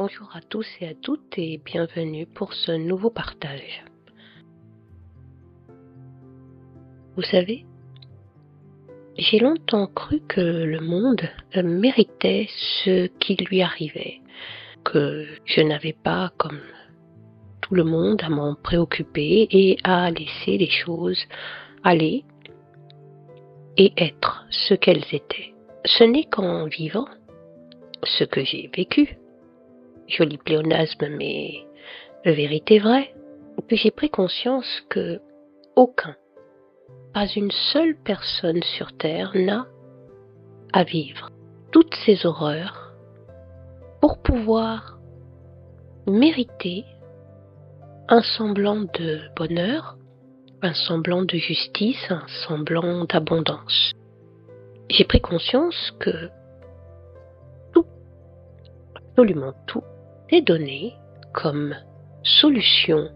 Bonjour à tous et à toutes et bienvenue pour ce nouveau partage. Vous savez, j'ai longtemps cru que le monde méritait ce qui lui arrivait, que je n'avais pas, comme tout le monde, à m'en préoccuper et à laisser les choses aller et être ce qu'elles étaient. Ce n'est qu'en vivant ce que j'ai vécu, joli pléonasme mais vérité vraie, que j'ai pris conscience que pas une seule personne sur Terre n'a à vivre toutes ces horreurs pour pouvoir mériter un semblant de bonheur, un semblant de justice, un semblant d'abondance. J'ai pris conscience que tout, absolument tout, est donné comme solution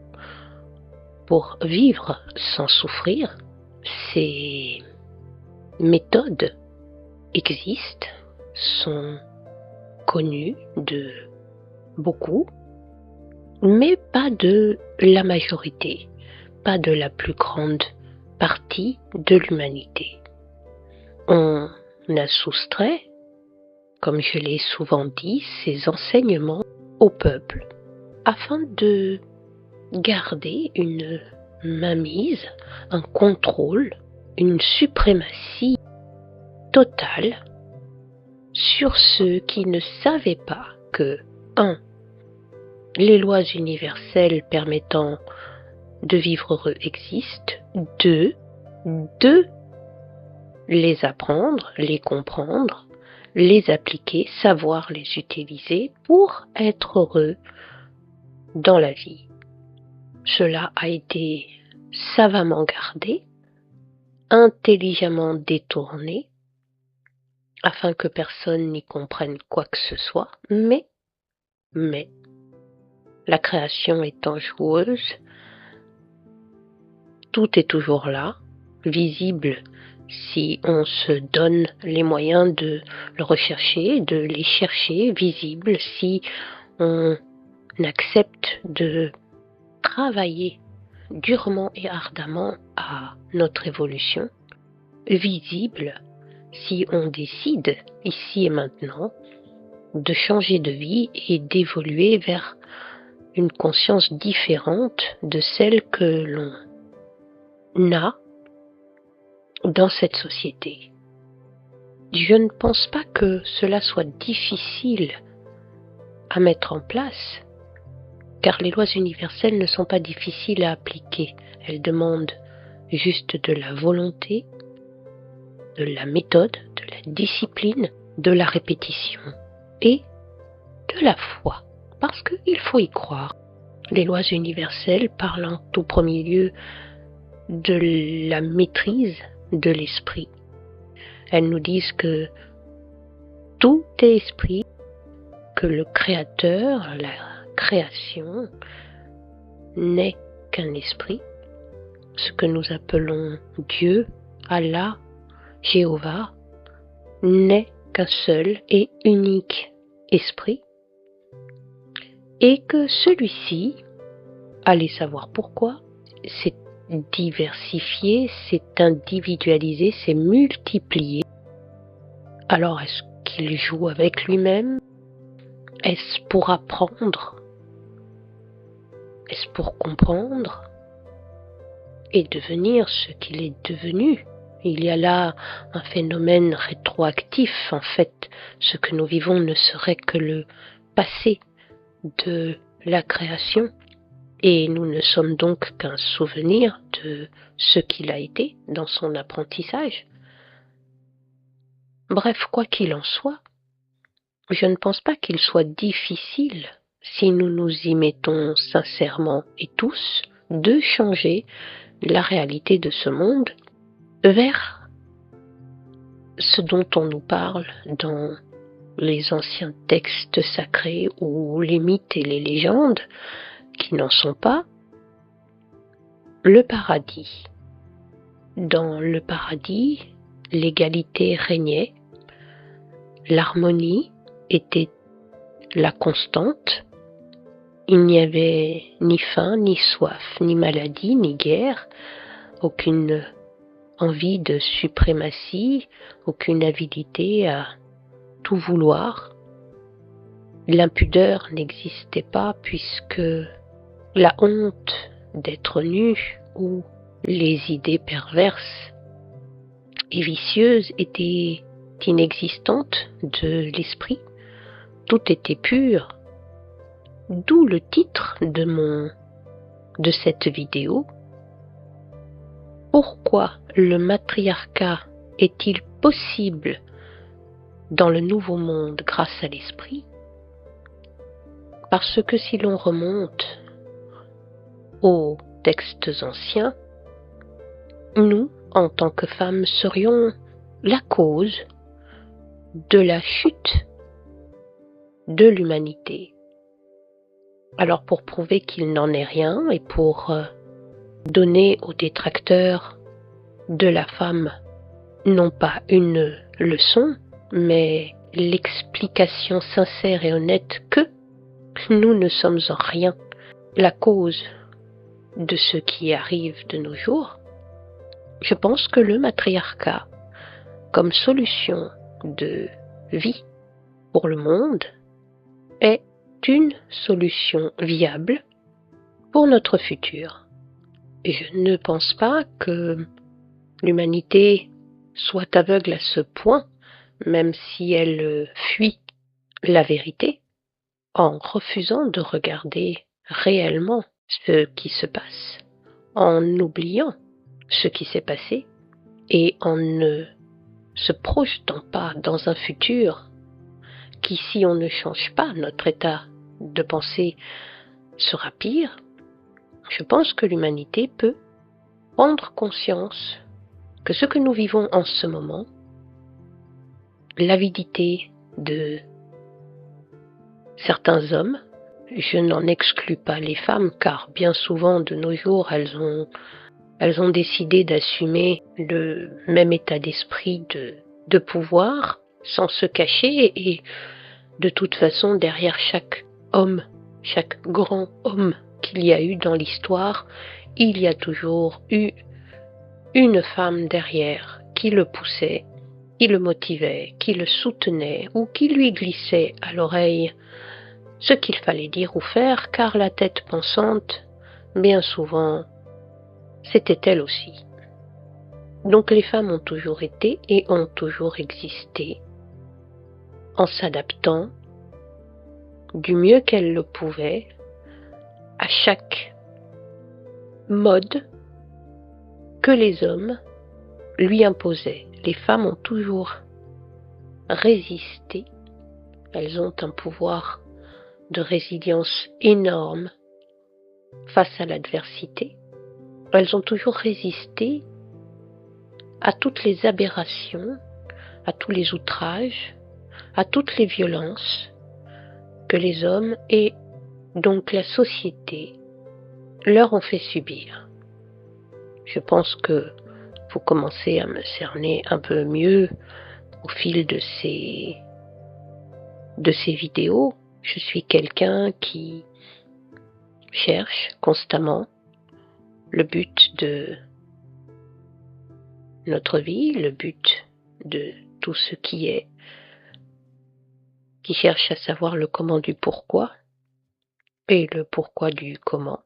pour vivre sans souffrir. Ces méthodes existent, sont connues de beaucoup, mais pas de la majorité, pas de la plus grande partie de l'humanité. On a soustrait, comme je l'ai souvent dit, ces enseignements au peuple afin de garder une mainmise, un contrôle, une suprématie totale sur ceux qui ne savaient pas que 1. Les lois universelles permettant de vivre heureux existent, 2. Les apprendre, les comprendre, les appliquer, savoir les utiliser pour être heureux dans la vie. Cela a été savamment gardé, intelligemment détourné, afin que personne n'y comprenne quoi que ce soit, mais, la création étant joueuse, tout est toujours là, visible si on se donne les moyens de le rechercher, de les chercher, visible si on accepte de travailler durement et ardemment à notre évolution, visible si on décide ici et maintenant de changer de vie et d'évoluer vers une conscience différente de celle que l'on a dans cette société. Je ne pense pas que cela soit difficile à mettre en place, car les lois universelles ne sont pas difficiles à appliquer. Elles demandent juste de la volonté, de la méthode, de la discipline, de la répétition et de la foi, parce qu'il faut y croire. Les lois universelles parlent en tout premier lieu de la maîtrise de l'esprit. Elles nous disent que tout est esprit, que le créateur, la création, n'est qu'un esprit, ce que nous appelons Dieu, Allah, Jéhovah, n'est qu'un seul et unique esprit, et que celui-ci, allez savoir pourquoi, s'est diversifié, s'est individualisé, s'est multiplié. Alors est-ce qu'il joue avec lui-même? Est-ce pour apprendre? Est-ce pour comprendre et devenir ce qu'il est devenu? Il y a là un phénomène rétroactif. En fait, ce que nous vivons ne serait que le passé de la création, et nous ne sommes donc qu'un souvenir de ce qu'il a été dans son apprentissage. Bref, quoi qu'il en soit, je ne pense pas qu'il soit difficile, si nous nous y mettons sincèrement et tous, de changer la réalité de ce monde vers ce dont on nous parle dans les anciens textes sacrés ou les mythes et les légendes, qui n'en sont pas, le paradis. Dans le paradis, l'égalité régnait, l'harmonie était la constante. Il n'y avait ni faim, ni soif, ni maladie, ni guerre, aucune envie de suprématie, aucune avidité à tout vouloir. L'impudeur n'existait pas puisque la honte d'être nu ou les idées perverses et vicieuses étaient inexistantes de l'esprit. Tout était pur. D'où le titre de cette vidéo. Pourquoi le matriarcat est-il possible dans le nouveau monde grâce à l'esprit? Parce que si l'on remonte aux textes anciens, nous, en tant que femmes, serions la cause de la chute de l'humanité. Alors pour prouver qu'il n'en est rien et pour donner aux détracteurs de la femme non pas une leçon, mais l'explication sincère et honnête que nous ne sommes en rien la cause de ce qui arrive de nos jours, je pense que le matriarcat, comme solution de vie pour le monde, est une solution viable pour notre futur. Je ne pense pas que l'humanité soit aveugle à ce point, même si elle fuit la vérité, en refusant de regarder réellement ce qui se passe, en oubliant ce qui s'est passé et en ne se projetant pas dans un futur qui, si on ne change pas notre état de pensée, sera pire. Je pense que l'humanité peut prendre conscience que ce que nous vivons en ce moment, l'avidité de certains hommes, je n'en exclus pas les femmes, car bien souvent de nos jours, elles ont décidé d'assumer le même état d'esprit de pouvoir, sans se cacher, et de toute façon, derrière chaque homme, chaque grand homme qu'il y a eu dans l'histoire, il y a toujours eu une femme derrière qui le poussait, qui le motivait, qui le soutenait ou qui lui glissait à l'oreille ce qu'il fallait dire ou faire, car la tête pensante, bien souvent, c'était elle aussi. Donc les femmes ont toujours été et ont toujours existé, en s'adaptant du mieux qu'elles le pouvaient à chaque mode que les hommes lui imposaient. Les femmes ont toujours résisté, elles ont un pouvoir de résilience énorme face à l'adversité. Elles ont toujours résisté à toutes les aberrations, à tous les outrages, à toutes les violences que les hommes et donc la société leur ont fait subir. Je pense que vous commencez à me cerner un peu mieux au fil de ces vidéos. Je suis quelqu'un qui cherche constamment le but de notre vie, le but de tout ce qui est, qui cherche à savoir le comment du pourquoi et le pourquoi du comment,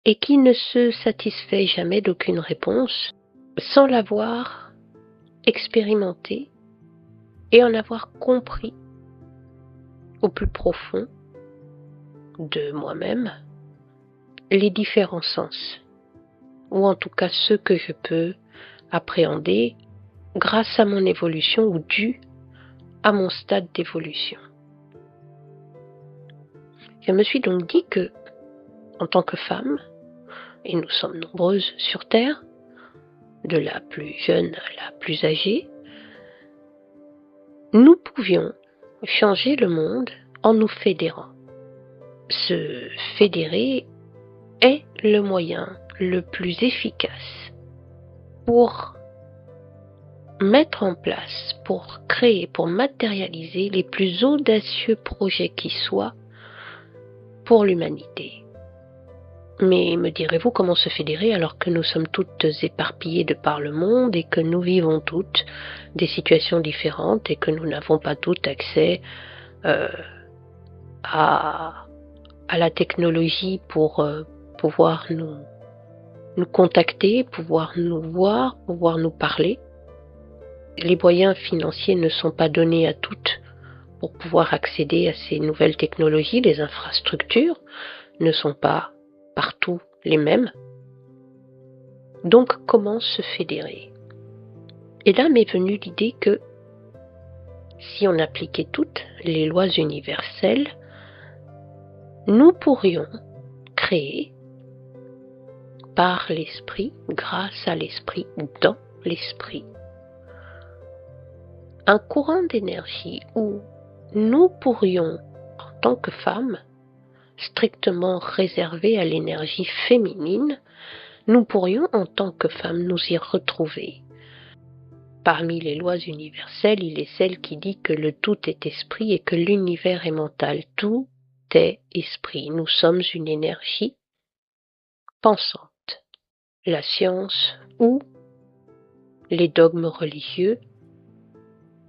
et qui ne se satisfait jamais d'aucune réponse sans l'avoir expérimenté et en avoir compris au plus profond de moi-même les différents sens, ou en tout cas ceux que je peux appréhender grâce à mon évolution ou dû à mon stade d'évolution. Je me suis donc dit que, en tant que femme, et nous sommes nombreuses sur Terre, de la plus jeune à la plus âgée, nous pouvions changer le monde en nous fédérant. Se fédérer est le moyen le plus efficace pour mettre en place pour créer, pour matérialiser les plus audacieux projets qui soient pour l'humanité. Mais me direz-vous comment se fédérer alors que nous sommes toutes éparpillées de par le monde et que nous vivons toutes des situations différentes et que nous n'avons pas toutes accès à la technologie pour pouvoir nous contacter, pouvoir nous voir, pouvoir nous parler. Les moyens financiers ne sont pas donnés à toutes pour pouvoir accéder à ces nouvelles technologies. Les infrastructures ne sont pas partout les mêmes. Donc, comment se fédérer? Et là m'est venue l'idée que si on appliquait toutes les lois universelles, nous pourrions créer par l'esprit, grâce à l'esprit, dans l'esprit, un courant d'énergie où nous pourrions, en tant que femmes, strictement réservées à l'énergie féminine, nous pourrions, en tant que femmes, nous y retrouver. Parmi les lois universelles, il est celle qui dit que le tout est esprit et que l'univers est mental. Tout est esprit. Nous sommes une énergie pensante. La science ou les dogmes religieux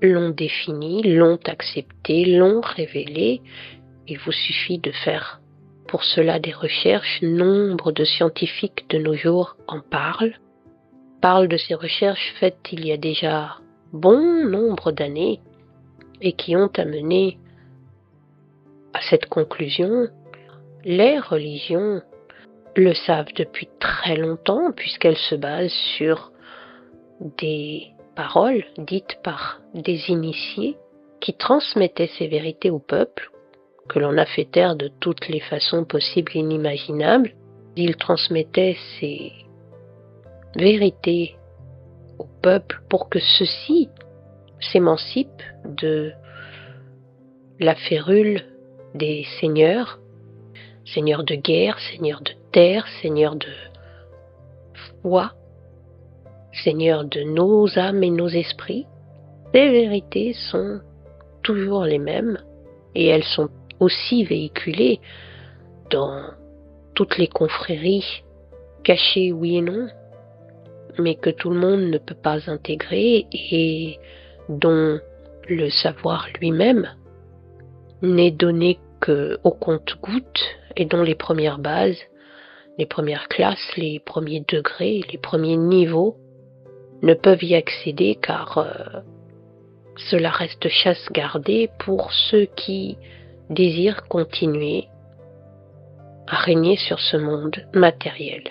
l'ont défini, l'ont accepté, l'ont révélé. Il vous suffit de faire pour cela des recherches. Nombre de scientifiques de nos jours en parlent de ces recherches faites il y a déjà bon nombre d'années et qui ont amené à cette conclusion. Les religions le savent depuis très longtemps puisqu'elles se basent sur des paroles dites par des initiés qui transmettaient ces vérités au peuple, que l'on a fait taire de toutes les façons possibles et inimaginables. Ils transmettaient ces vérités au peuple pour que ceux-ci s'émancipent de la férule des seigneurs, seigneurs de guerre, seigneurs de terre, seigneurs de foi, seigneurs de nos âmes et nos esprits. Ces vérités sont toujours les mêmes et elles sont aussi véhiculées dans toutes les confréries, cachées oui et non, mais que tout le monde ne peut pas intégrer et dont le savoir lui-même n'est donné qu'au compte-gouttes et dont les premières bases, les premières classes, les premiers degrés, les premiers niveaux ne peuvent y accéder car cela reste chasse gardée pour ceux qui désirent continuer à régner sur ce monde matériel.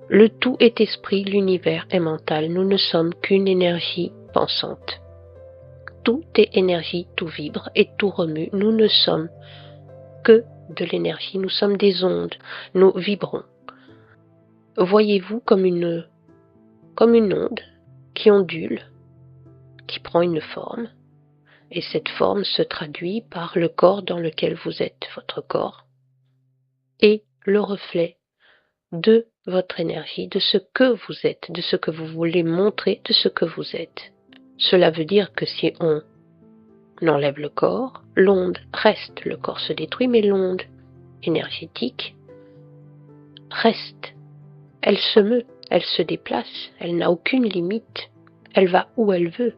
Le tout est esprit, l'univers est mental, nous ne sommes qu'une énergie pensante. Tout est énergie, tout vibre et tout remue, nous ne sommes que de l'énergie, nous sommes des ondes, nous vibrons. Voyez-vous comme une onde qui ondule, qui prend une forme, et cette forme se traduit par le corps dans lequel vous êtes, votre corps, et le reflet de votre énergie, de ce que vous êtes, de ce que vous voulez montrer, de ce que vous êtes. Cela veut dire que si on enlève le corps, l'onde reste, le corps se détruit, mais l'onde énergétique reste. Elle se meut, elle se déplace, elle n'a aucune limite, elle va où elle veut.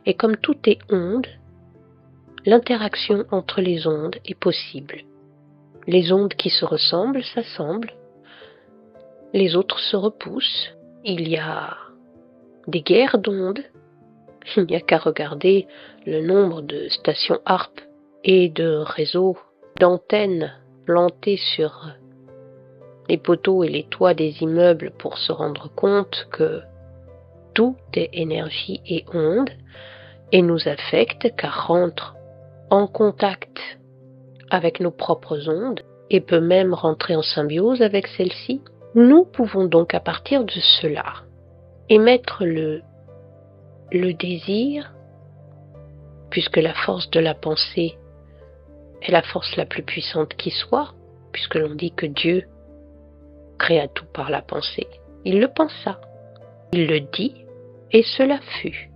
Et comme tout est onde, l'interaction entre les ondes est possible. Les ondes qui se ressemblent s'assemblent, les autres se repoussent. Il y a des guerres d'ondes. Il n'y a qu'à regarder le nombre de stations HARP et de réseaux d'antennes plantées sur les poteaux et les toits des immeubles pour se rendre compte que tout est énergie et onde et nous affecte car rentre en contact avec nos propres ondes et peut même rentrer en symbiose avec celles-ci. Nous pouvons donc à partir de cela émettre le désir, puisque la force de la pensée est la force la plus puissante qui soit, puisque l'on dit que Dieu créa tout par la pensée. Il le pensa, il le dit, et cela fut.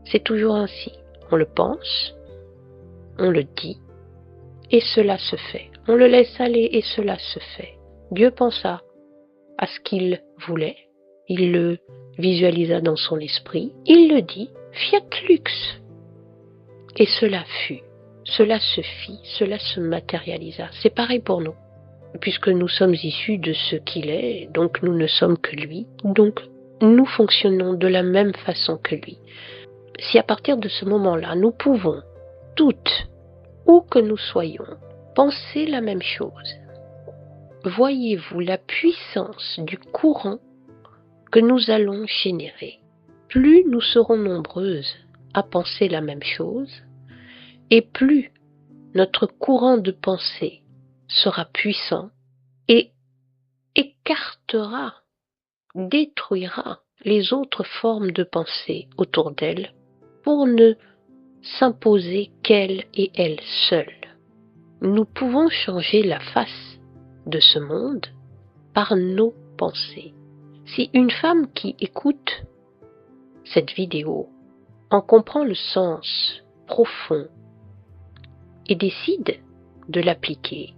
C'est toujours ainsi. On le pense, on le dit, et cela se fait. On le laisse aller et cela se fait. Dieu pensa à ce qu'il voulait, il le visualisa dans son esprit, il le dit, fiat lux. Et cela fut, cela se fit, cela se matérialisa. C'est pareil pour nous, puisque nous sommes issus de ce qu'il est, donc nous ne sommes que lui, donc nous fonctionnons de la même façon que lui. Si à partir de ce moment-là, nous pouvons, toutes, où que nous soyons, penser la même chose, voyez-vous la puissance du courant que nous allons générer. Plus nous serons nombreuses à penser la même chose, et plus notre courant de pensée sera puissant et écartera, détruira les autres formes de pensée autour d'elle pour ne s'imposer qu'elle et elle seule. Nous pouvons changer la face de ce monde par nos pensées. Si une femme qui écoute cette vidéo en comprend le sens profond et décide de l'appliquer,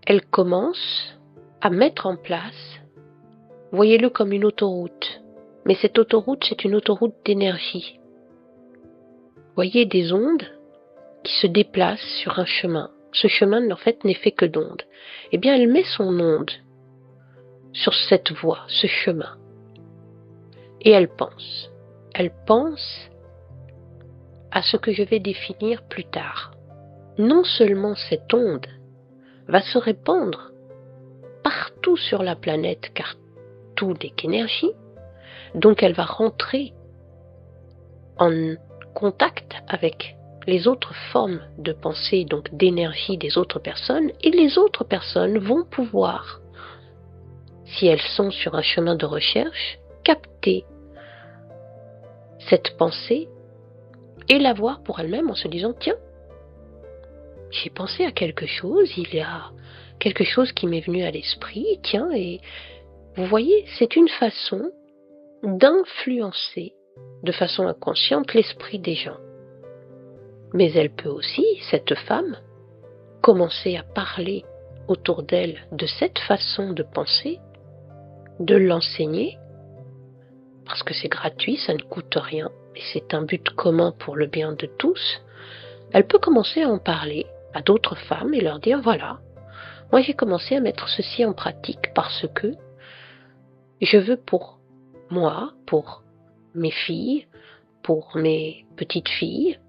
elle commence à mettre en place, voyez-le comme une autoroute, mais cette autoroute, c'est une autoroute d'énergie. Voyez des ondes qui se déplacent sur un chemin. Ce chemin, en fait, n'est fait que d'ondes. Eh bien, elle met son onde sur cette voie, ce chemin. Et elle pense. Elle pense à ce que je vais définir plus tard. Non seulement cette onde va se répandre partout sur la planète, car tout n'est qu'énergie, donc elle va rentrer en contact avec les autres formes de pensée, donc d'énergie des autres personnes, et les autres personnes vont pouvoir, si elles sont sur un chemin de recherche, capter cette pensée et la voir pour elles-mêmes en se disant « Tiens, j'ai pensé à quelque chose, il y a quelque chose qui m'est venu à l'esprit, tiens, et vous voyez, c'est une façon d'influencer de façon inconsciente l'esprit des gens. Mais elle peut aussi, cette femme, commencer à parler autour d'elle de cette façon de penser, de l'enseigner, parce que c'est gratuit, ça ne coûte rien, et c'est un but commun pour le bien de tous. Elle peut commencer à en parler à d'autres femmes et leur dire, voilà, moi j'ai commencé à mettre ceci en pratique parce que je veux pour moi, pour mes filles, pour mes petites filles,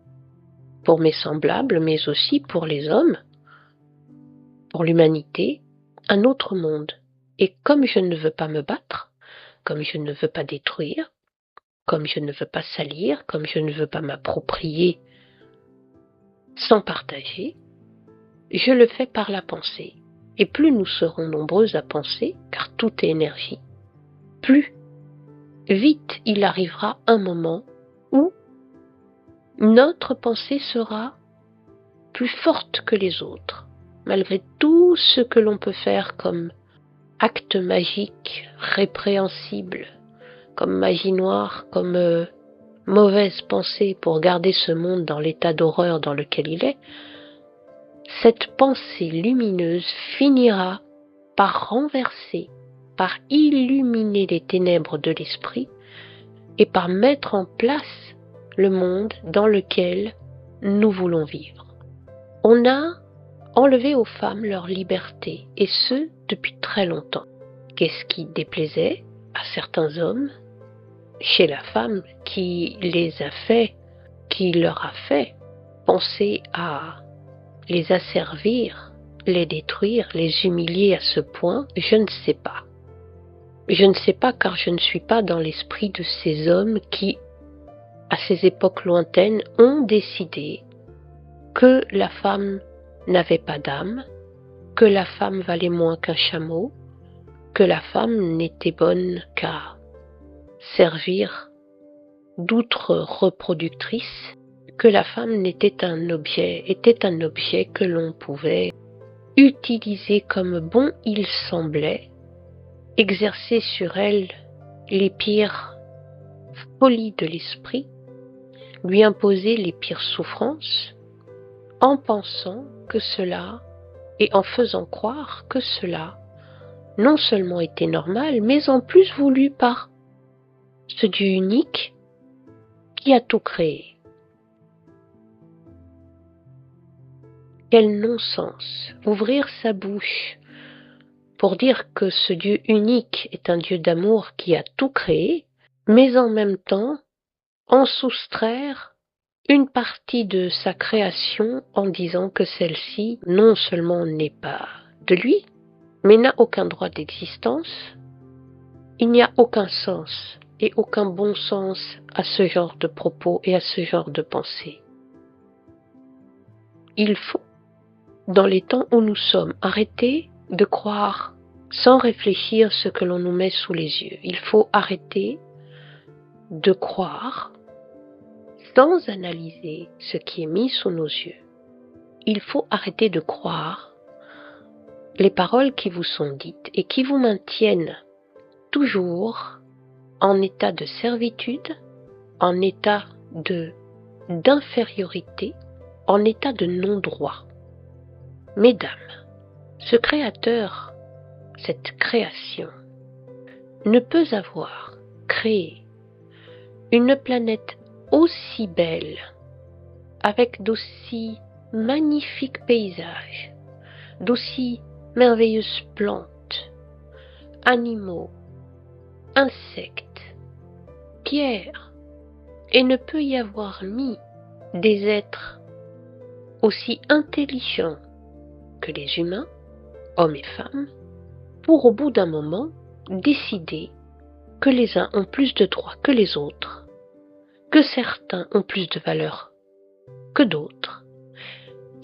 pour mes semblables, mais aussi pour les hommes, pour l'humanité, un autre monde. Et comme je ne veux pas me battre, comme je ne veux pas détruire, comme je ne veux pas salir, comme je ne veux pas m'approprier sans partager, je le fais par la pensée. Et plus nous serons nombreuses à penser, car tout est énergie, plus vite il arrivera un moment où notre pensée sera plus forte que les autres, malgré tout ce que l'on peut faire comme acte magique, répréhensible, comme magie noire, comme mauvaise pensée pour garder ce monde dans l'état d'horreur dans lequel il est. Cette pensée lumineuse finira par renverser, par illuminer les ténèbres de l'esprit et par mettre en place le monde dans lequel nous voulons vivre. On a enlevé aux femmes leur liberté, et ce, depuis très longtemps. Qu'est-ce qui déplaisait à certains hommes chez la femme qui les a fait, qui leur a fait penser à les asservir, les détruire, les humilier à ce point, je ne sais pas. Je ne sais pas car je ne suis pas dans l'esprit de ces hommes qui, à ces époques lointaines, ont décidé que la femme n'avait pas d'âme, que la femme valait moins qu'un chameau, que la femme n'était bonne qu'à servir d'outre reproductrice, que la femme était un objet que l'on pouvait utiliser comme bon il semblait, exercer sur elle les pires folie de l'esprit, lui imposer les pires souffrances en pensant que cela et en faisant croire que cela non seulement était normal, mais en plus voulu par ce Dieu unique qui a tout créé. Quel non-sens! Ouvrir sa bouche pour dire que ce Dieu unique est un Dieu d'amour qui a tout créé, mais en même temps en soustraire une partie de sa création en disant que celle-ci non seulement n'est pas de lui, mais n'a aucun droit d'existence. Il n'y a aucun sens et aucun bon sens à ce genre de propos et à ce genre de pensée. Il faut, dans les temps où nous sommes, arrêter de croire sans réfléchir ce que l'on nous met sous les yeux. Il faut arrêter de croire sans analyser ce qui est mis sous nos yeux. Il faut arrêter de croire les paroles qui vous sont dites et qui vous maintiennent toujours en état de servitude, en état d'infériorité, en état de non-droit. Mesdames, ce créateur, cette création, ne peut avoir créé une planète aussi belle, avec d'aussi magnifiques paysages, d'aussi merveilleuses plantes, animaux, insectes, pierres, et ne peut y avoir mis des êtres aussi intelligents que les humains, hommes et femmes, pour au bout d'un moment décider que les uns ont plus de droits que les autres, que certains ont plus de valeur que d'autres,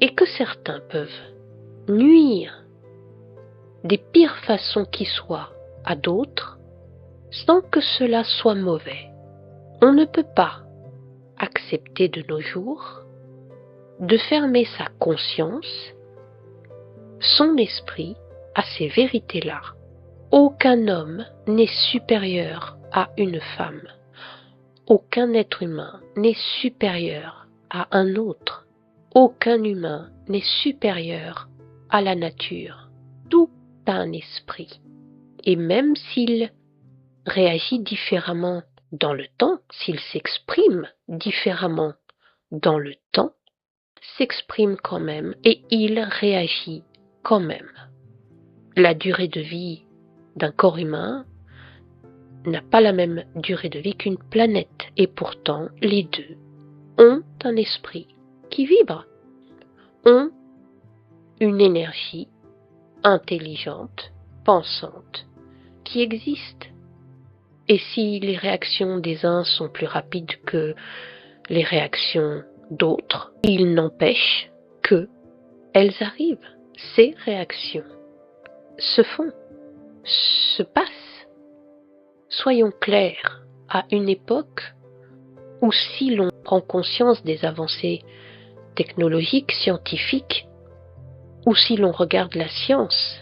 et que certains peuvent nuire des pires façons qui soient à d'autres, sans que cela soit mauvais. On ne peut pas accepter de nos jours de fermer sa conscience, son esprit à ces vérités-là. Aucun homme n'est supérieur à une femme. Aucun être humain n'est supérieur à un autre. Aucun humain n'est supérieur à la nature. Tout a un esprit. Et même s'il réagit différemment dans le temps, s'il s'exprime différemment dans le temps, s'exprime quand même et il réagit quand même. La durée de vie d'un corps humain n'a pas la même durée de vie qu'une planète et pourtant les deux ont un esprit qui vibre, ont une énergie intelligente, pensante, qui existe. Et si les réactions des uns sont plus rapides que les réactions d'autres, il n'empêche que elles arrivent. Ces réactions se font, se passent. Soyons clairs, à une époque où si l'on prend conscience des avancées technologiques, scientifiques, ou si l'on regarde la science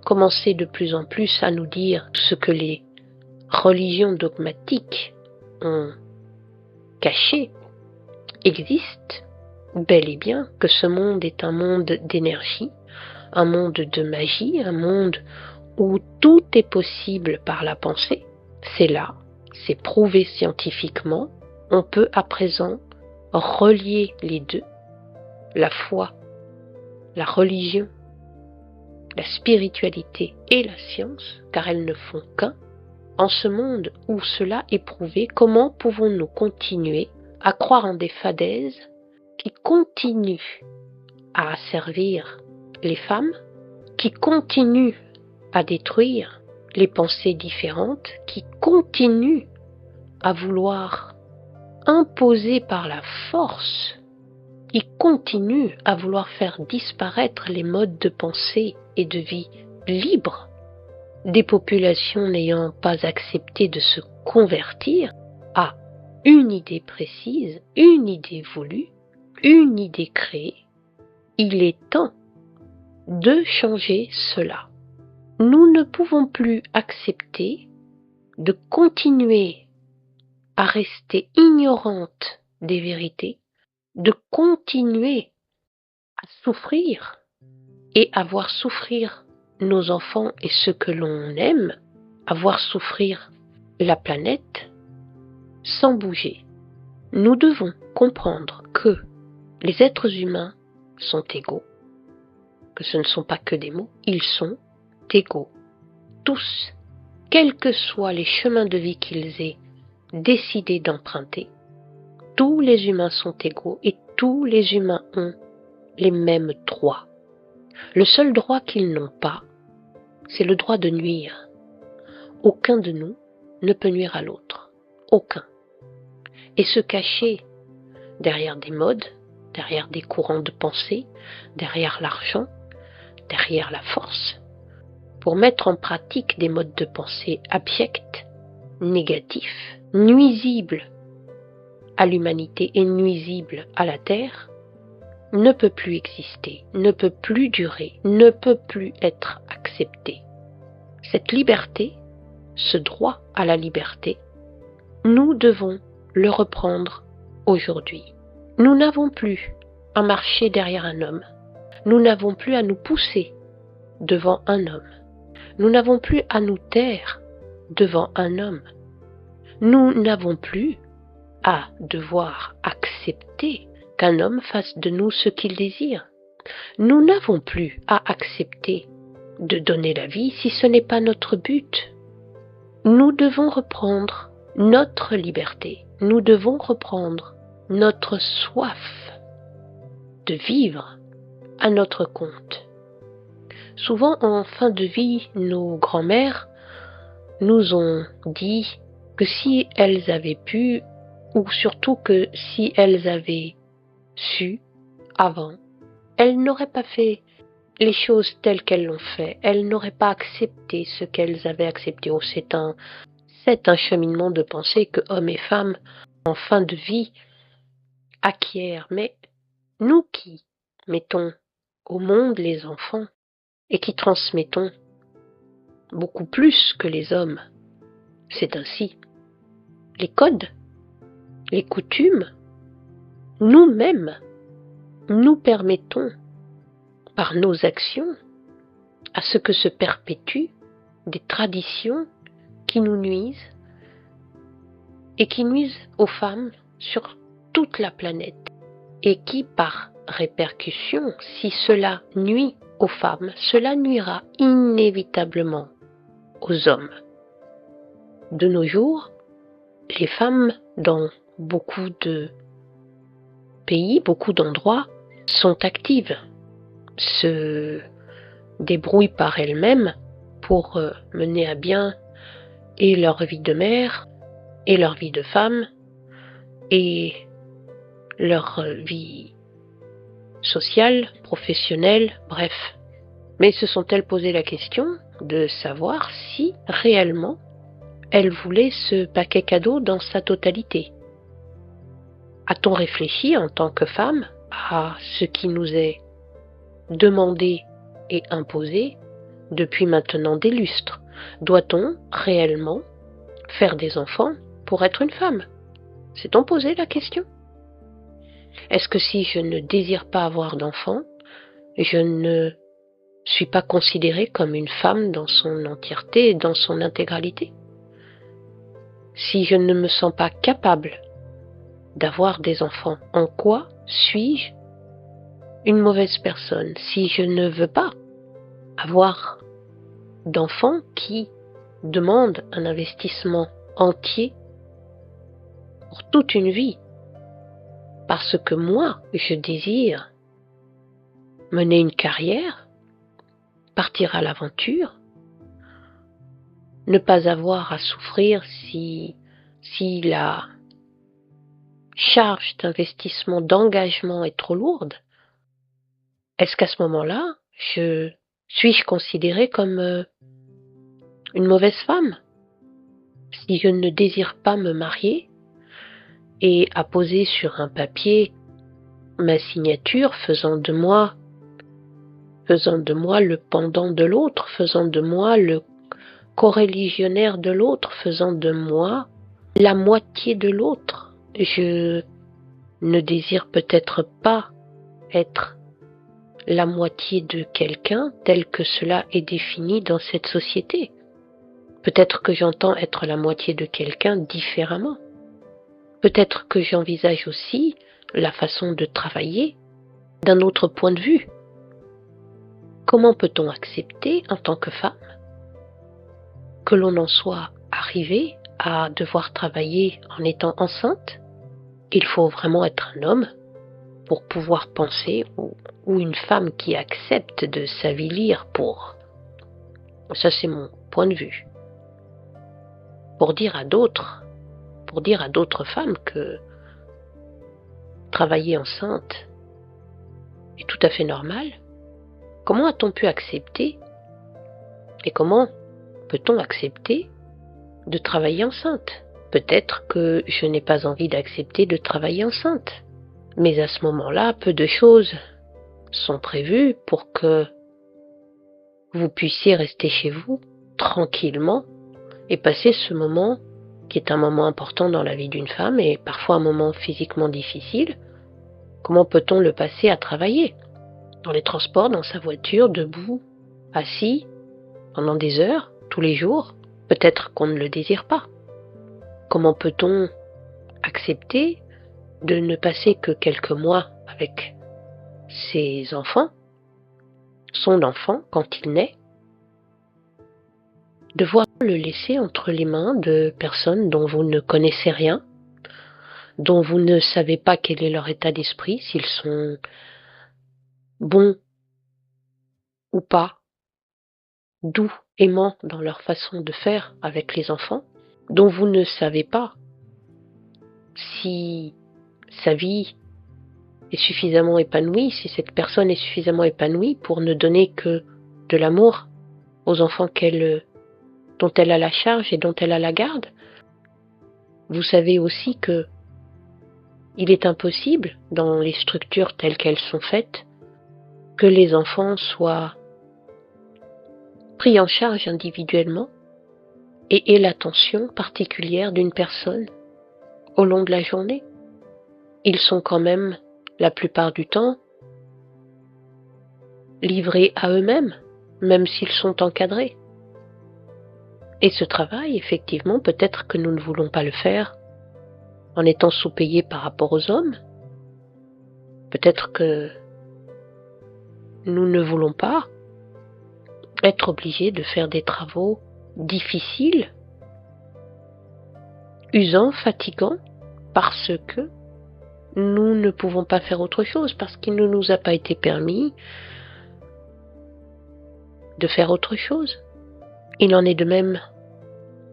commencer de plus en plus à nous dire ce que les religions dogmatiques ont caché, existe bel et bien, que ce monde est un monde d'énergie, un monde de magie, un monde où tout est possible par la pensée. C'est là, c'est prouvé scientifiquement, on peut à présent relier les deux, la foi, la religion, la spiritualité et la science, car elles ne font qu'un. En ce monde où cela est prouvé, comment pouvons-nous continuer à croire en des fadaises qui continuent à asservir les femmes, qui continuent à détruire les pensées différentes, qui continuent à vouloir imposer par la force, qui continuent à vouloir faire disparaître les modes de pensée et de vie libres des populations n'ayant pas accepté de se convertir à une idée précise, une idée voulue, une idée créée. Il est temps de changer cela. Nous ne pouvons plus accepter de continuer à rester ignorante des vérités, de continuer à souffrir et à voir souffrir nos enfants et ceux que l'on aime, à voir souffrir la planète sans bouger. Nous devons comprendre que les êtres humains sont égaux, que ce ne sont pas que des mots, ils sont égaux. Tous, quels que soient les chemins de vie qu'ils aient décidé d'emprunter, tous les humains sont égaux et tous les humains ont les mêmes droits. Le seul droit qu'ils n'ont pas, c'est le droit de nuire. Aucun de nous ne peut nuire à l'autre. Aucun. Et se cacher derrière des modes, derrière des courants de pensée, derrière l'argent, derrière la force, pour mettre en pratique des modes de pensée abjects, négatifs, nuisibles à l'humanité et nuisibles à la Terre, ne peut plus exister, ne peut plus durer, ne peut plus être accepté. Cette liberté, ce droit à la liberté, nous devons le reprendre aujourd'hui. Nous n'avons plus à marcher derrière un homme. Nous n'avons plus à nous pousser devant un homme. Nous n'avons plus à nous taire devant un homme. Nous n'avons plus à devoir accepter qu'un homme fasse de nous ce qu'il désire. Nous n'avons plus à accepter de donner la vie si ce n'est pas notre but. Nous devons reprendre notre liberté. Nous devons reprendre notre soif de vivre à notre compte. Souvent, en fin de vie, nos grands-mères nous ont dit que si elles avaient pu, ou surtout que si elles avaient su avant, elles n'auraient pas fait les choses telles qu'elles l'ont fait. Elles n'auraient pas accepté ce qu'elles avaient accepté. Oh, c'est un cheminement de pensée que hommes et femmes, en fin de vie, acquièrent. Mais nous qui mettons au monde les enfants et qui transmettons beaucoup plus que les hommes, c'est ainsi. Les codes, les coutumes, nous-mêmes, nous permettons, par nos actions, à ce que se perpétuent des traditions qui nous nuisent et qui nuisent aux femmes sur toute la planète et qui, par répercussion, si cela nuit aux femmes, cela nuira inévitablement aux hommes. De nos jours, les femmes, dans beaucoup de pays, beaucoup d'endroits, sont actives, se débrouillent par elles-mêmes pour mener à bien et leur vie de mère, et leur vie de femme, et leur vie sociale, professionnelle, bref. Mais se sont-elles posé la question de savoir si réellement elles voulaient ce paquet cadeau dans sa totalité? A-t-on réfléchi en tant que femme à ce qui nous est demandé et imposé depuis maintenant des lustres? Doit-on réellement faire des enfants pour être une femme? S'est-on posé la question? Est-ce que si je ne désire pas avoir d'enfants, je ne suis pas considérée comme une femme dans son entièreté et dans son intégralité? Si je ne me sens pas capable d'avoir des enfants, en quoi suis-je une mauvaise personne? Si je ne veux pas avoir d'enfants qui demandent un investissement entier pour toute une vie, parce que moi, je désire mener une carrière, partir à l'aventure, ne pas avoir à souffrir si la charge d'investissement, d'engagement est trop lourde. Est-ce qu'à ce moment-là, suis-je considérée comme une mauvaise femme? Si je ne désire pas me marier et apposer sur un papier ma signature faisant de moi le pendant de l'autre, faisant de moi le coreligionnaire de l'autre, faisant de moi la moitié de l'autre. Je ne désire peut-être pas être la moitié de quelqu'un tel que cela est défini dans cette société. Peut-être que j'entends être la moitié de quelqu'un différemment. Peut-être que j'envisage aussi la façon de travailler d'un autre point de vue. Comment peut-on accepter, en tant que femme, que l'on en soit arrivé à devoir travailler en étant enceinte? Il faut vraiment être un homme pour pouvoir penser, ou une femme qui accepte de s'avilir pour... Ça, c'est mon point de vue. Pour dire à d'autres femmes que travailler enceinte est tout à fait normal. Comment a-t-on pu accepter, et comment peut-on accepter de travailler enceinte? Peut-être que je n'ai pas envie d'accepter de travailler enceinte. Mais à ce moment-là, peu de choses sont prévues pour que vous puissiez rester chez vous tranquillement et passer ce moment qui est un moment important dans la vie d'une femme et parfois un moment physiquement difficile. Comment peut-on le passer à travailler? Dans les transports, dans sa voiture, debout, assis, pendant des heures, tous les jours? Peut-être qu'on ne le désire pas. Comment peut-on accepter de ne passer que quelques mois avec ses enfants, son enfant quand il naît, devoir le laisser entre les mains de personnes dont vous ne connaissez rien, dont vous ne savez pas quel est leur état d'esprit, s'ils sont bons ou pas, doux, aimants dans leur façon de faire avec les enfants, dont vous ne savez pas si sa vie est suffisamment épanouie, si cette personne est suffisamment épanouie pour ne donner que de l'amour aux enfants dont elle a la charge et dont elle a la garde. Vous savez aussi que il est impossible, dans les structures telles qu'elles sont faites, que les enfants soient pris en charge individuellement et aient l'attention particulière d'une personne au long de la journée. Ils sont quand même, la plupart du temps, livrés à eux-mêmes, même s'ils sont encadrés. Et ce travail, effectivement, peut-être que nous ne voulons pas le faire en étant sous-payés par rapport aux hommes. Peut-être que nous ne voulons pas être obligés de faire des travaux difficiles, usants, fatigants, parce que nous ne pouvons pas faire autre chose, parce qu'il ne nous a pas été permis de faire autre chose. Il en est de même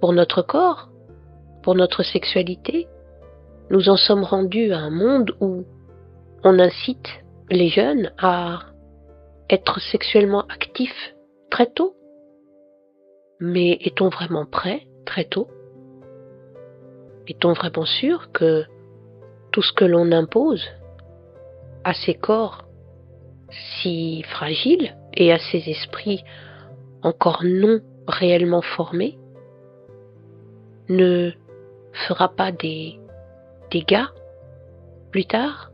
pour notre corps, pour notre sexualité. Nous en sommes rendus à un monde où on incite les jeunes à être sexuellement actifs très tôt. Mais est-on vraiment prêt très tôt? Est-on vraiment sûr que tout ce que l'on impose à ces corps si fragiles et à ces esprits encore non réellement formés ne fera pas des dégâts plus tard,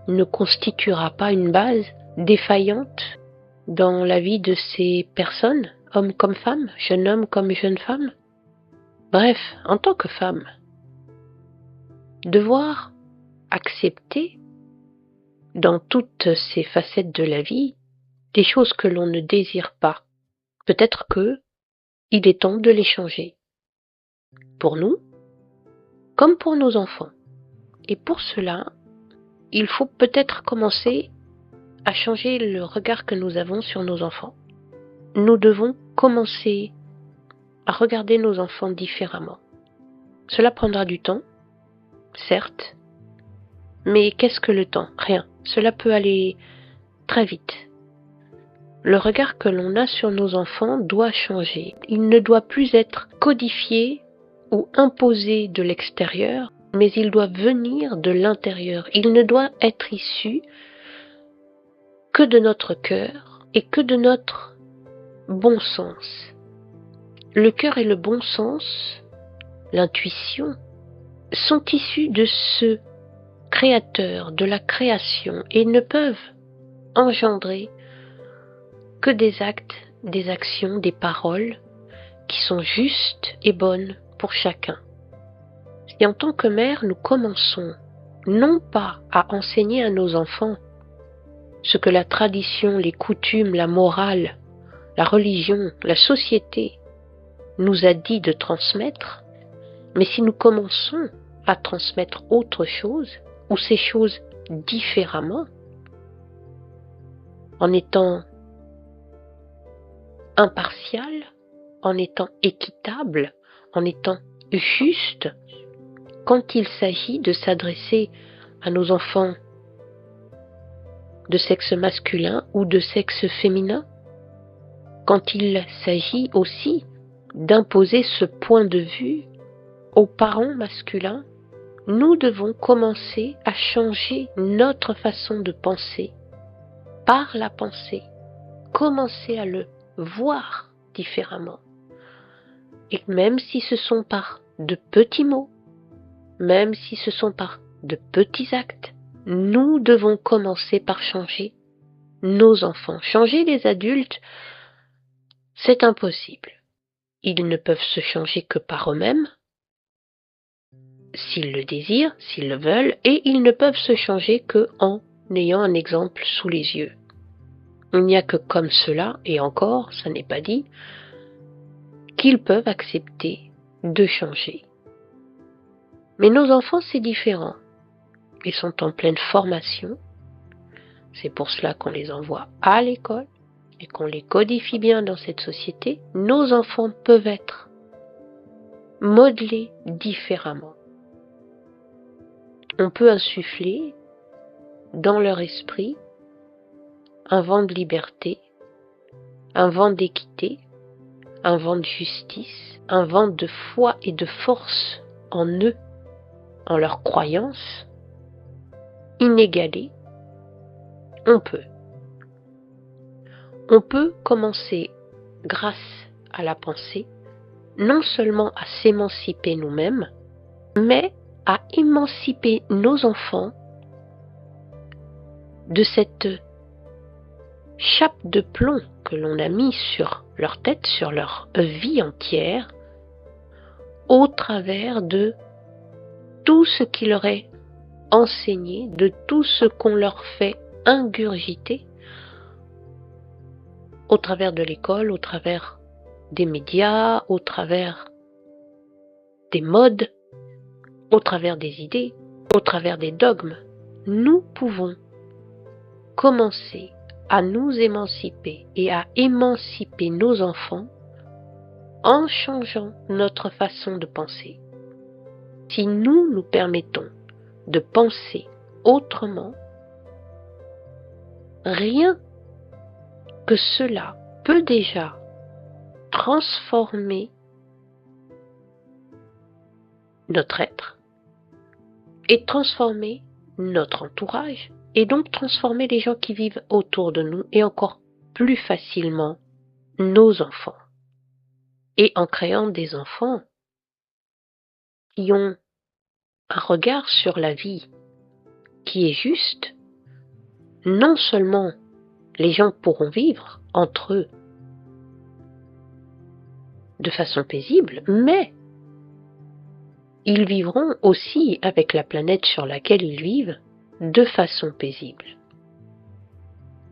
ne constituera pas une base défaillante dans la vie de ces personnes, hommes comme femmes, jeunes hommes comme jeunes femmes? Bref, en tant que femme, devoir accepter dans toutes ces facettes de la vie des choses que l'on ne désire pas. Peut-être que il est temps de les changer. Pour nous, comme pour nos enfants. Et pour cela, il faut peut-être commencer à changer le regard que nous avons sur nos enfants. Nous devons commencer à regarder nos enfants différemment. Cela prendra du temps, certes, mais qu'est-ce que le temps? Rien. Cela peut aller très vite. Le regard que l'on a sur nos enfants doit changer. Il ne doit plus être codifié ou imposé de l'extérieur, mais il doit venir de l'intérieur. Il ne doit être issu que de notre cœur et que de notre bon sens. Le cœur et le bon sens, l'intuition, sont issus de ce Créateur, de la création, et ne peuvent engendrer que des actes, des actions, des paroles qui sont justes et bonnes pour chacun. Si en tant que mère, nous commençons non pas à enseigner à nos enfants ce que la tradition, les coutumes, la morale, la religion, la société nous a dit de transmettre, mais si nous commençons à transmettre autre chose, ou ces choses différemment, en étant impartial, en étant équitable, en étant juste, quand il s'agit de s'adresser à nos enfants de sexe masculin ou de sexe féminin, quand il s'agit aussi d'imposer ce point de vue aux parents masculins, nous devons commencer à changer notre façon de penser par la pensée, commencer à le voir différemment. Et même si ce sont par de petits mots, même si ce sont par de petits actes, nous devons commencer par changer nos enfants. Changer les adultes, c'est impossible. Ils ne peuvent se changer que par eux-mêmes, s'ils le désirent, s'ils le veulent, et ils ne peuvent se changer que en ayant un exemple sous les yeux. Il n'y a que comme cela, et encore, ça n'est pas dit, qu'ils peuvent accepter de changer. Mais nos enfants, c'est différent. Ils sont en pleine formation. C'est pour cela qu'on les envoie à l'école et qu'on les codifie bien dans cette société. Nos enfants peuvent être modelés différemment. On peut insuffler dans leur esprit un vent de liberté, un vent d'équité, un vent de justice, un vent de foi et de force en eux, en leurs croyances, inégalées. On peut. On peut commencer, grâce à la pensée, non seulement à s'émanciper nous-mêmes, mais à émanciper nos enfants de cette chape de plomb que l'on a mis sur leur tête, sur leur vie entière, au travers de tout ce qui leur est enseigné, de tout ce qu'on leur fait ingurgiter, au travers de l'école, au travers des médias, au travers des modes, au travers des idées, au travers des dogmes. Nous pouvons commencer à nous émanciper et à émanciper nos enfants en changeant notre façon de penser. Si nous nous permettons de penser autrement, rien que cela peut déjà transformer notre être et transformer notre entourage et donc transformer les gens qui vivent autour de nous et encore plus facilement nos enfants. Et en créant des enfants qui ont un regard sur la vie qui est juste, non seulement les gens pourront vivre entre eux de façon paisible, mais ils vivront aussi avec la planète sur laquelle ils vivent de façon paisible.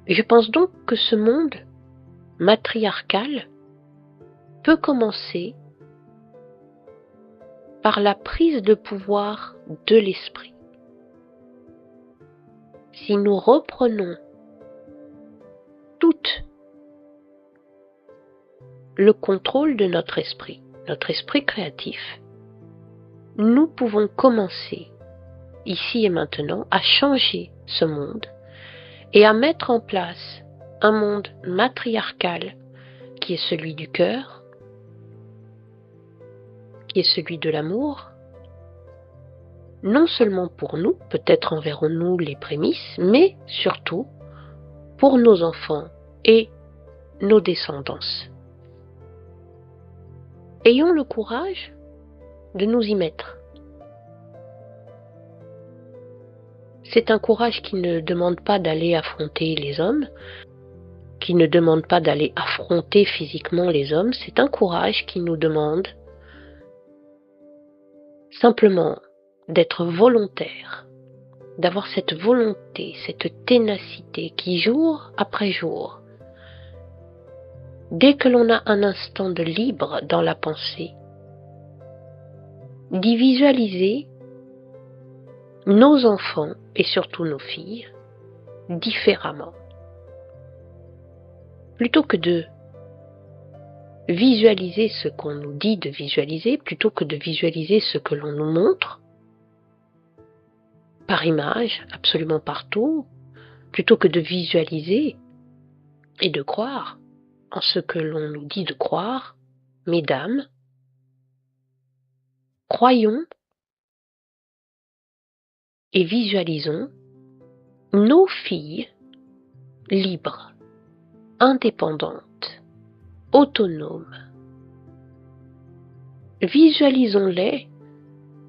Je pense donc que ce monde matriarcal peut commencer par la prise de pouvoir de l'esprit. Si nous reprenons tout le contrôle de notre esprit créatif, nous pouvons commencer, ici et maintenant, à changer ce monde et à mettre en place un monde matriarcal qui est celui du cœur, qui est celui de l'amour, non seulement pour nous, peut-être en verrons-nous les prémices, mais surtout pour nos enfants et nos descendants. Ayons le courage de nous y mettre. C'est un courage qui ne demande pas d'aller affronter les hommes, qui ne demande pas d'aller affronter physiquement les hommes. C'est un courage qui nous demande simplement d'être volontaire, d'avoir cette volonté, cette ténacité qui, jour après jour, dès que l'on a un instant de libre dans la pensée, d'y visualiser nos enfants et surtout nos filles différemment. Plutôt que de visualiser ce qu'on nous dit de visualiser, plutôt que de visualiser ce que l'on nous montre, par image, absolument partout, plutôt que de visualiser et de croire en ce que l'on nous dit de croire, mesdames, croyons et visualisons nos filles libres, indépendantes, autonomes. Visualisons-les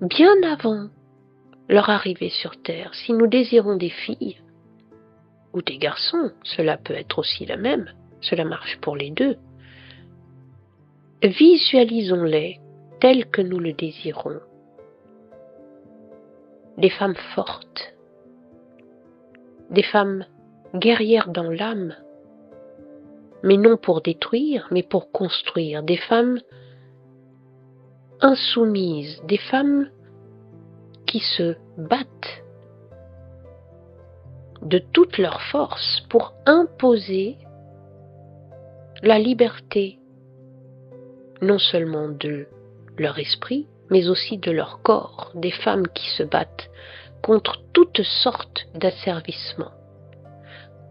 bien avant leur arrivée sur Terre. Si nous désirons des filles ou des garçons, cela peut être aussi la même, cela marche pour les deux. Visualisons-les telles que nous le désirons. Des femmes fortes, des femmes guerrières dans l'âme, mais non pour détruire, mais pour construire, des femmes insoumises, des femmes qui se battent de toute leur force pour imposer la liberté, non seulement de leur esprit, mais aussi de leur corps, des femmes qui se battent contre toutes sortes d'asservissements,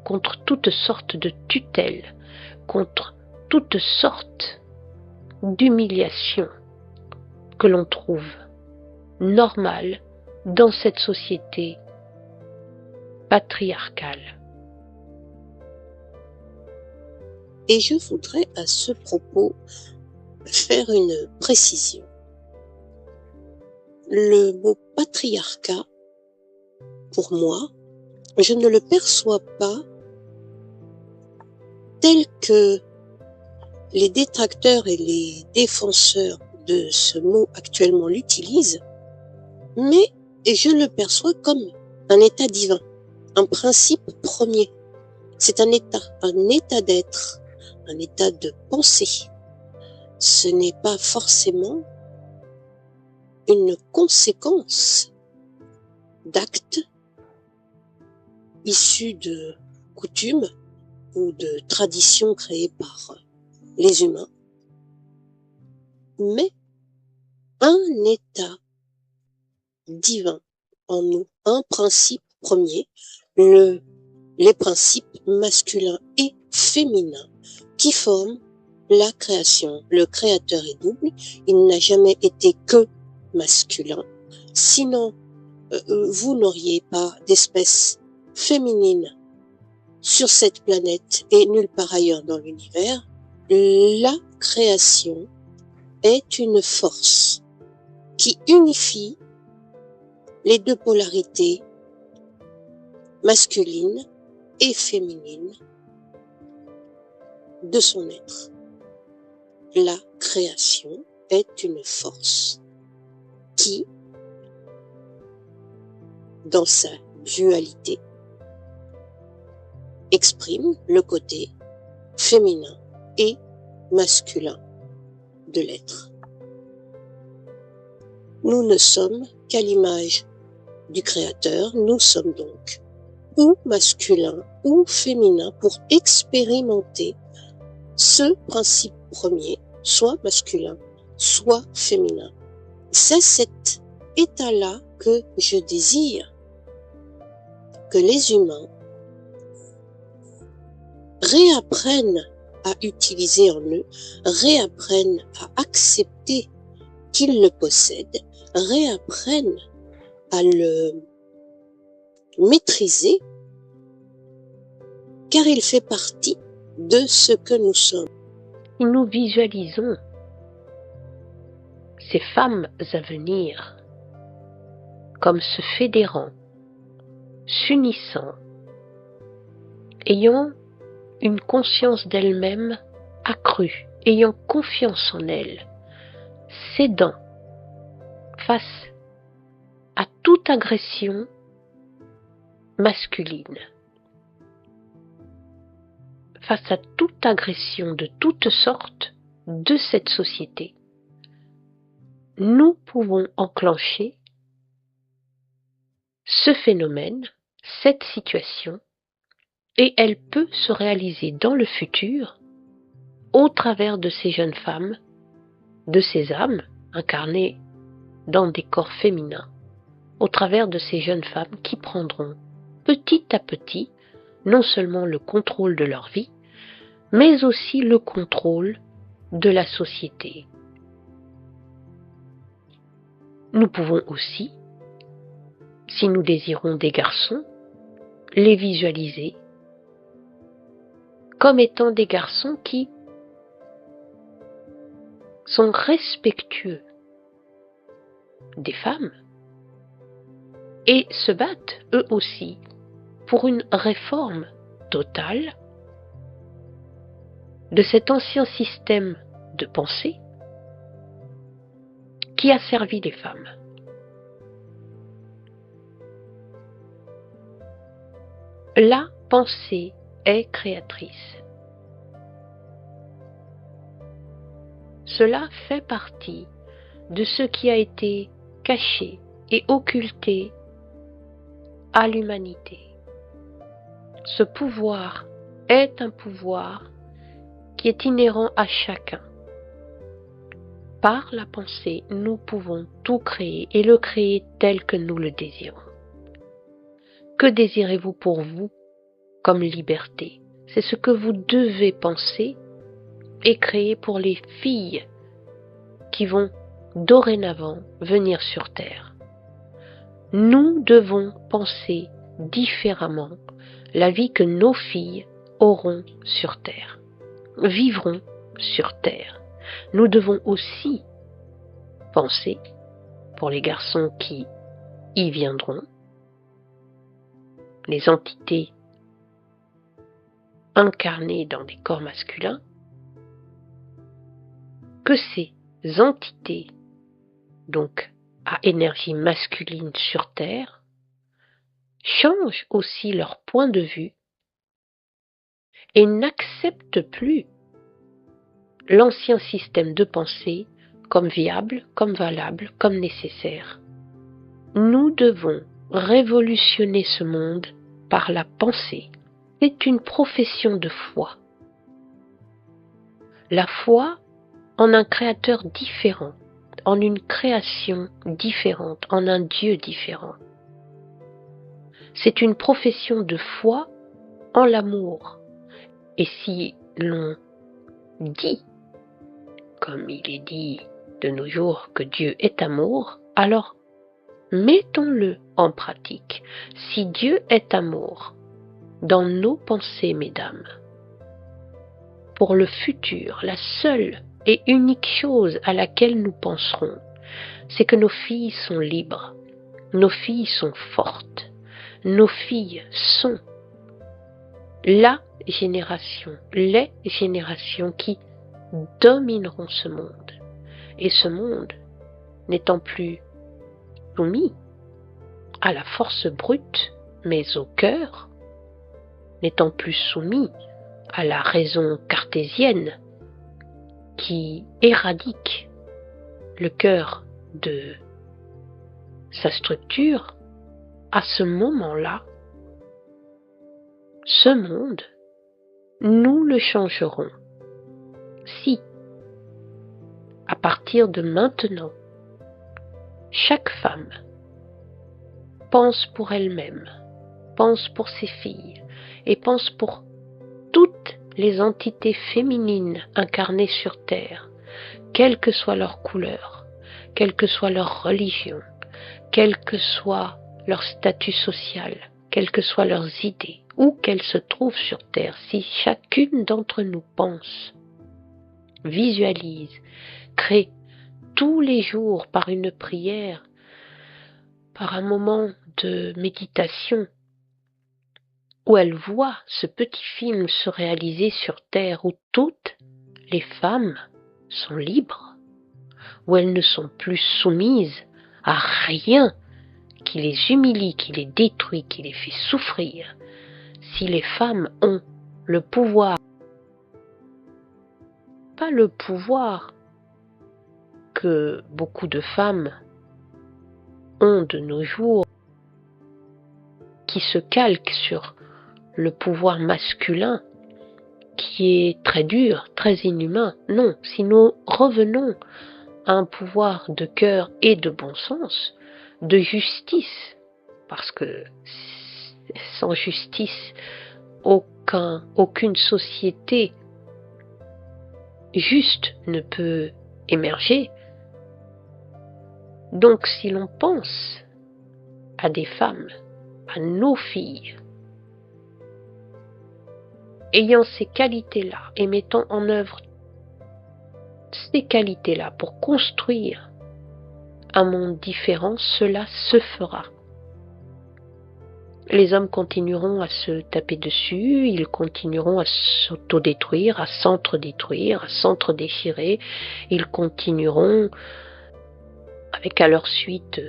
contre toutes sortes de tutelles, contre toutes sortes d'humiliations que l'on trouve normales dans cette société patriarcale. Et je voudrais à ce propos faire une précision. Le mot patriarcat, pour moi, je ne le perçois pas tel que les détracteurs et les défenseurs de ce mot actuellement l'utilisent, mais je le perçois comme un état divin, un principe premier. C'est un état d'être, un état de pensée. Ce n'est pas forcément une conséquence d'actes issus de coutumes ou de traditions créées par les humains, mais un état divin en nous, un principe premier, les principes masculins et féminins qui forment la création. Le créateur est double, il n'a jamais été que masculin, sinon vous n'auriez pas d'espèce féminine sur cette planète et nulle part ailleurs dans l'univers. La création est une force qui unifie les deux polarités masculines et féminines de son être. La création est une force qui, dans sa dualité, exprime le côté féminin et masculin de l'être. Nous ne sommes qu'à l'image du Créateur, nous sommes donc ou masculins ou féminins pour expérimenter ce principe premier, soit masculin, soit féminin. C'est cet état-là que je désire que les humains réapprennent à utiliser en eux, réapprennent à accepter qu'ils le possèdent, réapprennent à le maîtriser, car il fait partie de ce que nous sommes. Et nous visualisons ces femmes à venir comme se fédérant s'unissant, ayant une conscience d'elle-même accrue, ayant confiance en elle, cédant face à toute agression masculine, face à toute agression de toutes sortes de cette société, nous pouvons enclencher ce phénomène, cette situation, et elle peut se réaliser dans le futur au travers de ces jeunes femmes, de ces âmes incarnées dans des corps féminins, au travers de ces jeunes femmes qui prendront petit à petit non seulement le contrôle de leur vie, mais aussi le contrôle de la société. Nous pouvons aussi, si nous désirons des garçons, les visualiser comme étant des garçons qui sont respectueux des femmes et se battent eux aussi pour une réforme totale de cet ancien système de pensée qui a servi les femmes. La pensée est créatrice. Cela fait partie de ce qui a été caché et occulté à l'humanité. Ce pouvoir est un pouvoir qui est inhérent à chacun. Par la pensée, nous pouvons tout créer et le créer tel que nous le désirons. Que désirez-vous pour vous comme liberté? C'est ce que vous devez penser et créer pour les filles qui vont dorénavant venir sur Terre. Nous devons penser différemment la vie que nos filles auront sur Terre, vivront sur Terre. Nous devons aussi penser pour les garçons qui y viendront, les entités incarnées dans des corps masculins, que ces entités, donc à énergie masculine sur Terre, changent aussi leur point de vue et n'acceptent plus l'ancien système de pensée comme viable, comme valable, comme nécessaire. Nous devons révolutionner ce monde par la pensée. C'est une profession de foi. La foi en un créateur différent, en une création différente, en un Dieu différent. C'est une profession de foi en l'amour. Et si l'on dit, comme il est dit de nos jours, que Dieu est amour, alors mettons-le en pratique. Si Dieu est amour, dans nos pensées, mesdames, pour le futur, la seule et unique chose à laquelle nous penserons, c'est que nos filles sont libres, nos filles sont fortes, nos filles sont la génération, les générations qui domineront ce monde. Et ce monde n'étant plus soumis à la force brute, mais au cœur, n'étant plus soumis à la raison cartésienne qui éradique le cœur de sa structure, à ce moment-là, ce monde, nous le changerons. Si, à partir de maintenant, chaque femme pense pour elle-même, pense pour ses filles et pense pour toutes les entités féminines incarnées sur Terre, quelle que soit leur couleur, quelle que soit leur religion, quel que soit leur statut social, quelles que soient leurs idées, où qu'elles se trouvent sur Terre, si chacune d'entre nous pense, visualise, crée tous les jours par une prière, par un moment de méditation, où elle voit ce petit film se réaliser sur Terre où toutes les femmes sont libres, où elles ne sont plus soumises à rien qui les humilie, qui les détruit, qui les fait souffrir. Si les femmes ont le pouvoir, pas le pouvoir que beaucoup de femmes ont de nos jours, qui se calque sur le pouvoir masculin, qui est très dur, très inhumain. Non, si nous revenons à un pouvoir de cœur et de bon sens, de justice, parce que sans justice, aucune société juste ne peut émerger. Donc si l'on pense à des femmes, à nos filles, ayant ces qualités-là et mettant en œuvre ces qualités-là pour construire un monde différent, cela se fera. Les hommes continueront à se taper dessus, ils continueront à s'autodétruire, à s'entre-détruire, à s'entre-déchirer, ils continueront avec à leur suite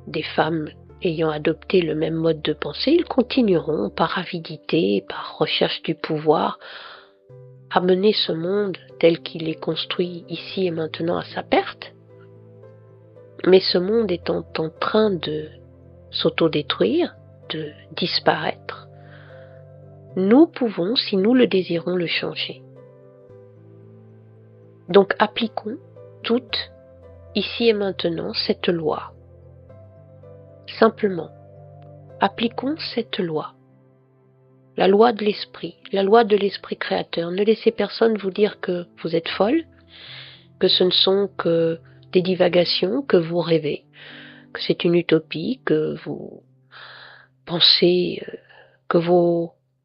des femmes ayant adopté le même mode de pensée, ils continueront par avidité, par recherche du pouvoir, à mener ce monde tel qu'il est construit ici et maintenant à sa perte. Mais ce monde étant en train de s'autodétruire, de disparaître, nous pouvons, si nous le désirons, le changer. Donc appliquons toutes, ici et maintenant, cette loi. Simplement, appliquons cette loi. La loi de l'esprit créateur. Ne laissez personne vous dire que vous êtes folle, que ce ne sont que des divagations, que vous rêvez, que c'est une utopie, que vous pensez que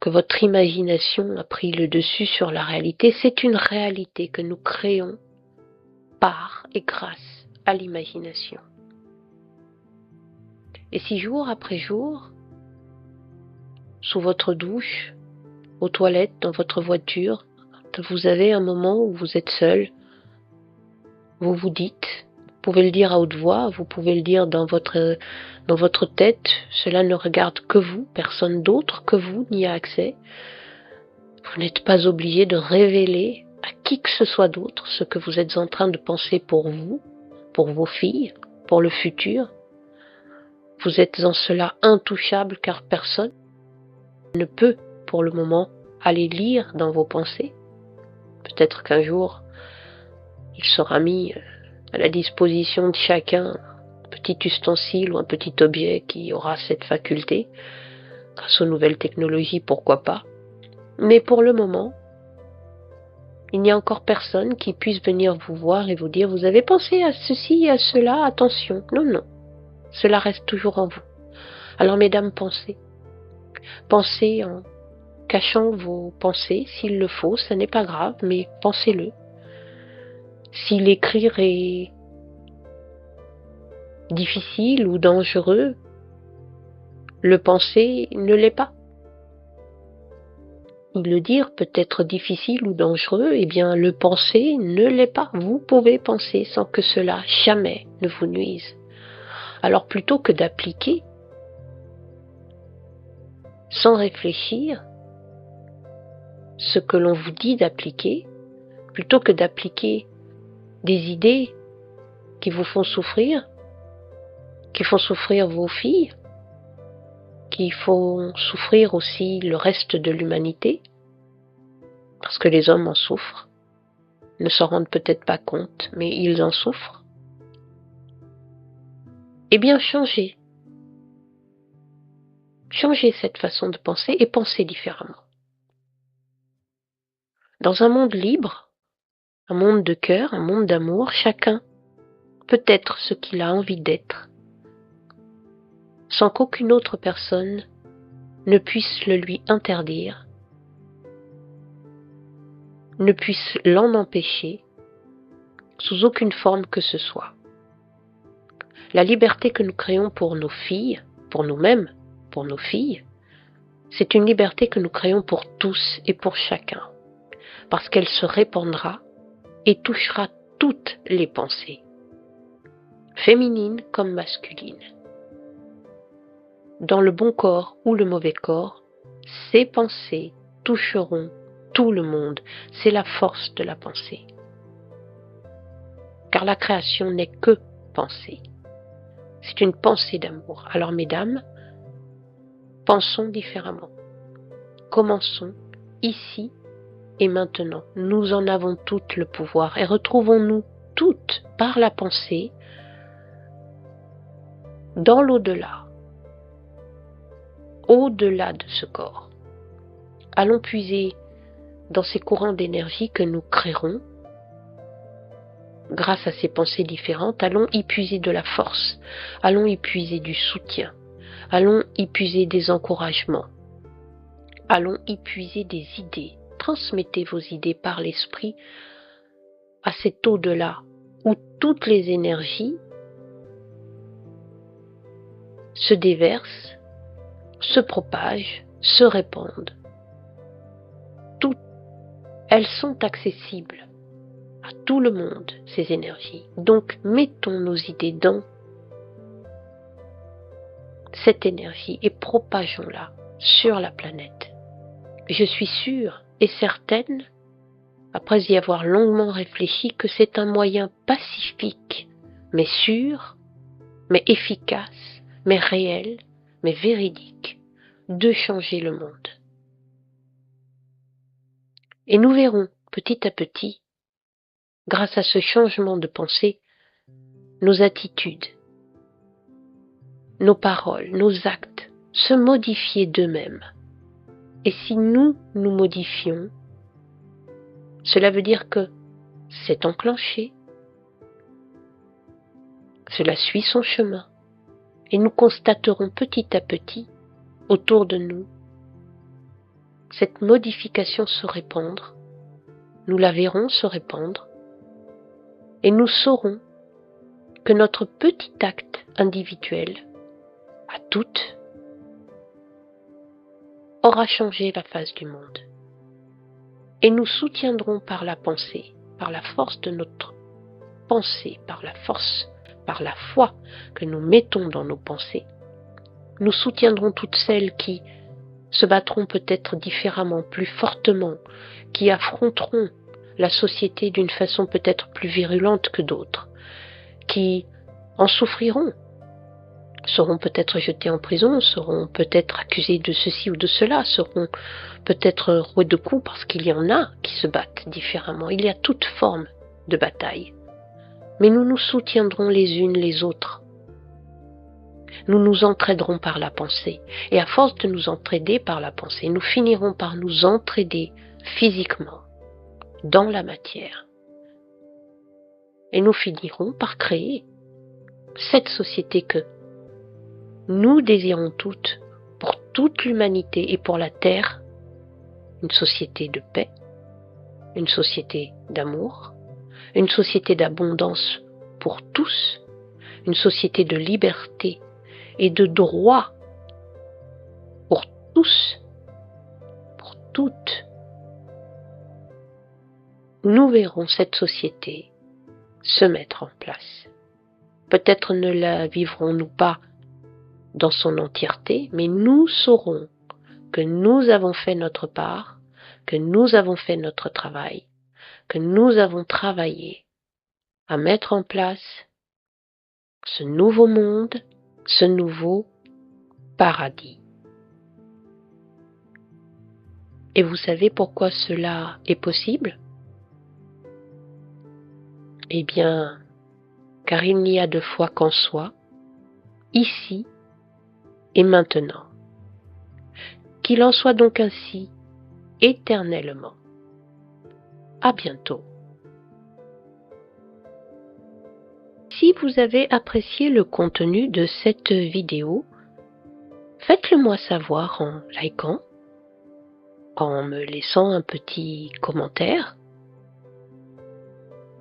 votre imagination a pris le dessus sur la réalité. C'est une réalité que nous créons par et grâce à l'imagination. Et si jour après jour, sous votre douche, aux toilettes, dans votre voiture, vous avez un moment où vous êtes seul, vous vous dites, vous pouvez le dire à haute voix, vous pouvez le dire dans votre tête, cela ne regarde que vous, personne d'autre que vous n'y a accès. Vous n'êtes pas obligé de révéler à qui que ce soit d'autre ce que vous êtes en train de penser pour vous, pour vos filles, pour le futur. Vous êtes en cela intouchable car personne ne peut, pour le moment, aller lire dans vos pensées. Peut-être qu'un jour, il sera mis à la disposition de chacun un petit ustensile ou un petit objet qui aura cette faculté. Grâce aux nouvelles technologies, pourquoi pas. Mais pour le moment, il n'y a encore personne qui puisse venir vous voir et vous dire « Vous avez pensé à ceci et à cela, attention ». Non, non. Cela reste toujours en vous. Alors, mesdames, pensez. Pensez en cachant vos pensées, s'il le faut, ça n'est pas grave, mais pensez-le. Si l'écrire est difficile ou dangereux, le penser ne l'est pas. Le dire peut être difficile ou dangereux, eh bien le penser ne l'est pas. Vous pouvez penser sans que cela jamais ne vous nuise. Alors plutôt que d'appliquer, sans réfléchir, ce que l'on vous dit d'appliquer, plutôt que d'appliquer des idées qui vous font souffrir vos filles, qui font souffrir aussi le reste de l'humanité, parce que les hommes en souffrent, ne s'en rendent peut-être pas compte, mais ils en souffrent. Eh bien, changez cette façon de penser et pensez différemment. Dans un monde libre, un monde de cœur, un monde d'amour, chacun peut être ce qu'il a envie d'être, sans qu'aucune autre personne ne puisse le lui interdire, ne puisse l'en empêcher, sous aucune forme que ce soit. La liberté que nous créons pour nos filles, pour nous-mêmes, pour nos filles, C'est une liberté que nous créons pour tous et pour chacun, parce qu'elle se répandra et touchera toutes les pensées, féminines comme masculines. Dans le bon corps ou le mauvais corps, ces pensées toucheront tout le monde. C'est la force de la pensée. Car la création n'est que pensée. C'est une pensée d'amour. Alors mesdames, pensons différemment. Commençons ici et maintenant. Nous en avons toutes le pouvoir et retrouvons-nous toutes par la pensée dans l'au-delà, au-delà de ce corps. Allons puiser dans ces courants d'énergie que nous créerons grâce à ces pensées différentes. Allons y puiser de la force, allons y puiser du soutien, allons y puiser des encouragements, allons y puiser des idées. Transmettez vos idées par l'esprit à cet au-delà où toutes les énergies se déversent, se propagent, se répandent. Toutes, elles sont accessibles à tout le monde, ces énergies. Donc, mettons nos idées dans cette énergie et propageons-la sur la planète. Je suis sûre et certaine, après y avoir longuement réfléchi, que c'est un moyen pacifique, mais sûr, mais efficace, mais réel, mais véridique, de changer le monde. Et nous verrons petit à petit, grâce à ce changement de pensée, nos attitudes, nos paroles, nos actes se modifier d'eux-mêmes. Et si nous nous modifions, cela veut dire que c'est enclenché, cela suit son chemin, et nous constaterons petit à petit, autour de nous, cette modification se répandre, nous la verrons se répandre, et nous saurons que notre petit acte individuel, à toutes, aura changé la face du monde. Et nous soutiendrons par la pensée, par la force de notre pensée, par la force, par la foi que nous mettons dans nos pensées. Nous soutiendrons toutes celles qui se battront peut-être différemment, plus fortement, qui affronteront la société d'une façon peut-être plus virulente que d'autres, qui en souffriront, seront peut-être jetés en prison, seront peut-être accusés de ceci ou de cela, seront peut-être roués de coups parce qu'il y en a qui se battent différemment. Il y a toute forme de bataille. Mais nous nous soutiendrons les unes les autres. Nous nous entraiderons par la pensée. Et à force de nous entraider par la pensée, nous finirons par nous entraider physiquement dans la matière. Et nous finirons par créer cette société que nous désirons toutes, pour toute l'humanité et pour la Terre, une société de paix, une société d'amour, une société d'abondance pour tous, une société de liberté et de droit pour tous, pour toutes. Nous verrons cette société se mettre en place. Peut-être ne la vivrons-nous pas dans son entièreté, mais nous saurons que nous avons fait notre part, que nous avons fait notre travail, que nous avons travaillé à mettre en place ce nouveau monde, ce nouveau paradis. Et vous savez pourquoi cela est possible ? Eh bien, car il n'y a de foi qu'en soi, ici et maintenant. Qu'il en soit donc ainsi éternellement. À bientôt. Si vous avez apprécié le contenu de cette vidéo, faites-le moi savoir en likant, en me laissant un petit commentaire,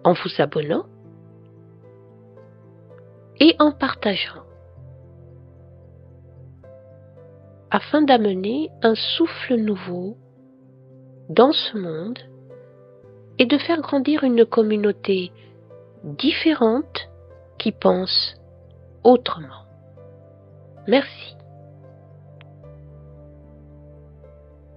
en vous abonnant et en partageant. afin d'amener un souffle nouveau dans ce monde et de faire grandir une communauté différente qui pense autrement. Merci.